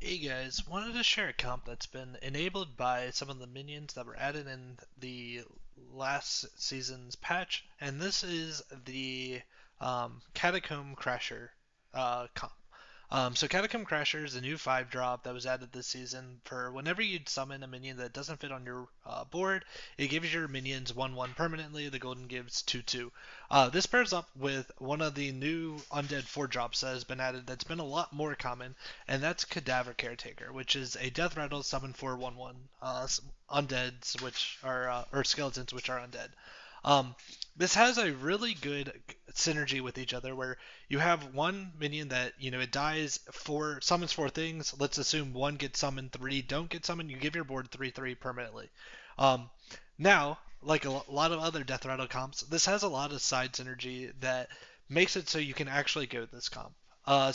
Hey guys, wanted to share a comp that's been enabled by some of the minions that were added in the last season's patch, and this is the Catacomb Crasher comp. So Catacomb Crasher is a new 5 drop that was added this season for whenever you'd summon a minion that doesn't fit on your board, it gives your minions 1/1 permanently, the golden gives 2/2. This pairs up with one of the new Undead 4 drops that has been added that's been a lot more common, and that's Cadaver Caretaker, which is a death rattle summon for 1/1 undeads, which are or skeletons, which are undead. Um, this has a really good synergy with each other, where you have one minion that it dies four, summons four things. Let's assume one gets summoned, three don't get summoned. You give your board 3/3 permanently. Um, Now, like a lot of other death rattle comps, this has a lot of side synergy that makes it so you can actually go this comp.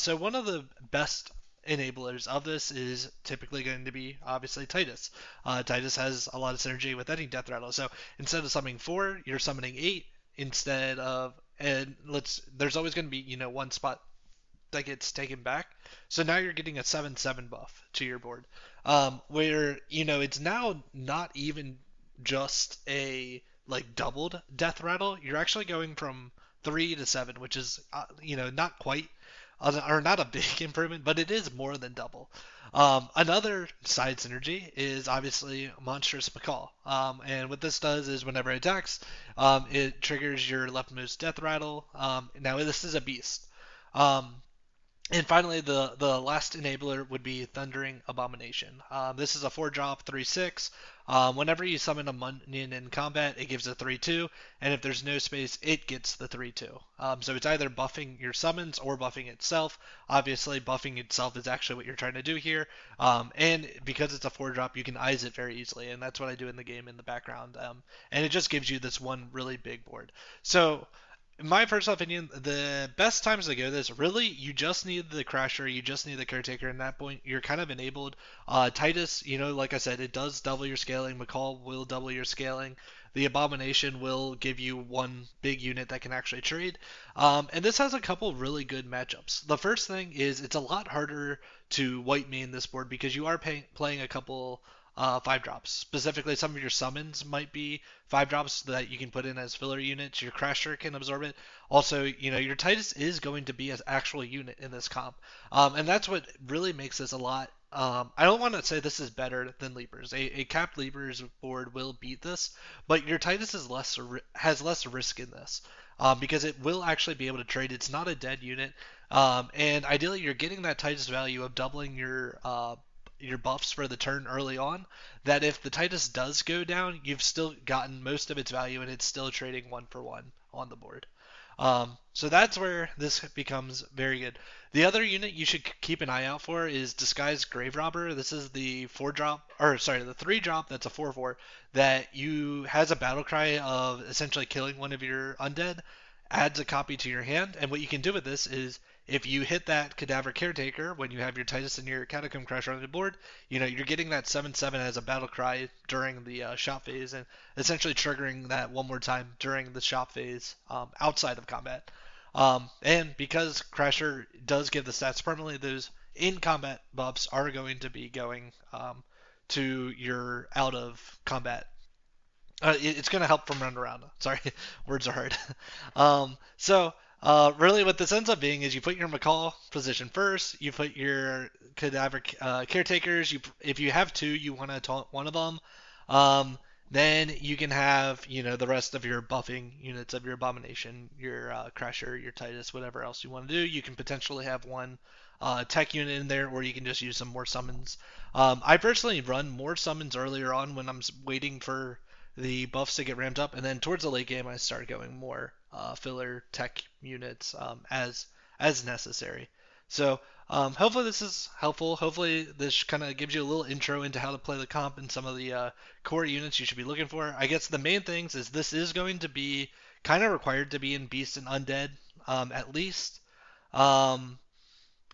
So one of the best enablers of this is typically going to be obviously Titus. Titus has a lot of synergy with any death rattle. So instead of summoning four, you're summoning eight instead of and there's always going to be one spot that gets taken back. So now you're getting a 7/7 buff to your board, where it's now not even just a like doubled death rattle. You're actually going from 3 to 7, which is not quite or not a big improvement, but it is more than double. Another side synergy is obviously Monstrous Macaw. And what this does is whenever it attacks, it triggers your leftmost death rattle. Now this is a beast. Um, and finally, the last enabler would be Thundering Abomination. This is a 4 drop, 3/6. Whenever you summon a minion in combat, it gives a 3/2, and if there's no space, it gets the 3/2. So it's either buffing your summons or buffing itself. Obviously, buffing itself is actually what you're trying to do here. And because it's a 4 drop, you can eyes it very easily, and that's what I do in the game in the background. And it just gives you this one really big board. So in my personal opinion, the best times to go this, really, you just need the Crasher, you just need the Caretaker. In that point, you're kind of enabled. Titus, like I said, it does double your scaling. McCall will double your scaling. The Abomination will give you one big unit that can actually trade. And this has a couple really good matchups. The first thing is it's a lot harder to white main this board because you are playing a couple 5 drops. Specifically, some of your summons might be 5 drops that you can put in as filler units. Your Crasher can absorb it. Also, your Titus is going to be an actual unit in this comp. And that's what really makes this a lot. I don't want to say this is better than Leapers. A capped Leapers board will beat this, but your Titus has less risk in this. Because it will actually be able to trade. It's not a dead unit. And ideally, you're getting that Titus value of doubling your buffs for the turn early on, that if the Titus does go down, you've still gotten most of its value and it's still trading 1 for 1 on the board. So that's where this becomes very good. The other unit you should keep an eye out for is Disguised Grave Robber. This is the 4 drop, or sorry, the 3 drop that's a 4/4 that you has a battle cry of essentially killing one of your undead, adds a copy to your hand, and what you can do with this is if you hit that Cadaver Caretaker when you have your Titus and your Catacomb Crasher on the board, you're getting that 7/7 as a battle cry during the shop phase, and essentially triggering that one more time during the shop phase outside of combat. And because Crasher does give the stats permanently, those in combat buffs are going to be going to your out of combat. It's going to help from run around. Sorry, words are hard. Really, what this ends up being is you put your McCall position first. You put your Cadaver Caretakers. If you have two, you want to taunt one of them. Um, then you can have the rest of your buffing units of your Abomination, your Crasher, your Titus, whatever else you want to do. You can potentially have one tech unit in there, or you can just use some more summons. I personally run more summons earlier on when I'm waiting for the buffs to get ramped up, and then towards the late game I start going more filler tech units as necessary. So hopefully this is helpful. Hopefully this kind of gives you a little intro into how to play the comp and some of the core units you should be looking for. I guess the main things is this is going to be kind of required to be in Beast and Undead at least. Um,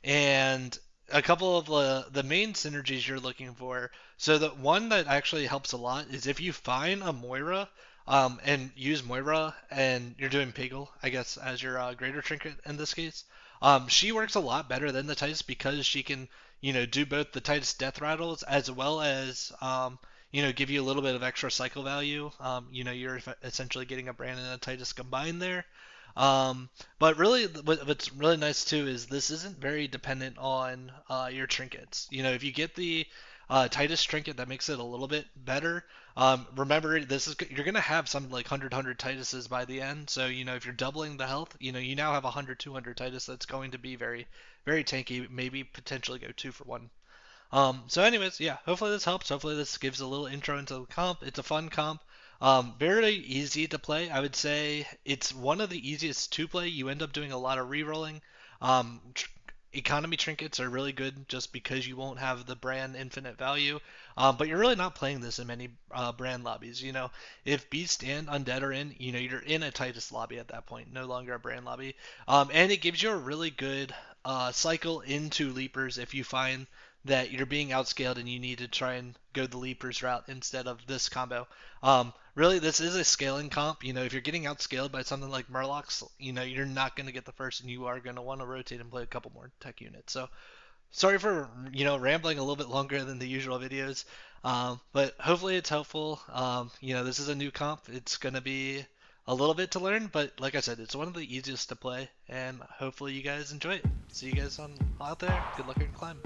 and a couple of the main synergies you're looking for. So the one that actually helps a lot is if you find a Moira and use Moira and you're doing Piggle, I guess, as your greater trinket in this case. She works a lot better than the Titus because she can, do both the Titus death rattles as well as give you a little bit of extra cycle value. You're essentially getting a Brand and a Titus combined there. But really, what's really nice too is this isn't very dependent on your trinkets. If you get the Titus trinket, that makes it a little bit better. Remember, you're gonna have something like 100 Tituses by the end. So if you're doubling the health, you now have 100 Titus. That's going to be very very tanky. Maybe potentially go 2 for 1. So anyways, yeah, hopefully this helps. Hopefully this gives a little intro into the comp. It's a fun comp. Very easy to play. I would say it's one of the easiest to play. You end up doing a lot of re-rolling. Economy trinkets are really good just because you won't have the brand infinite value. But you're really not playing this in many brand lobbies. If Beast and Undead are in, you're in a Titus lobby at that point, no longer a brand lobby. And it gives you a really good cycle into Leapers if you find that you're being outscaled and you need to try and go the Leapers route instead of this combo. Really, this is a scaling comp. If you're getting outscaled by something like Murlocs, you're not going to get the first, and you are going to want to rotate and play a couple more tech units. So, sorry for rambling a little bit longer than the usual videos, but hopefully it's helpful. This is a new comp. It's going to be a little bit to learn, but like I said, it's one of the easiest to play, and hopefully you guys enjoy it. See you guys out there. Good luck in climb.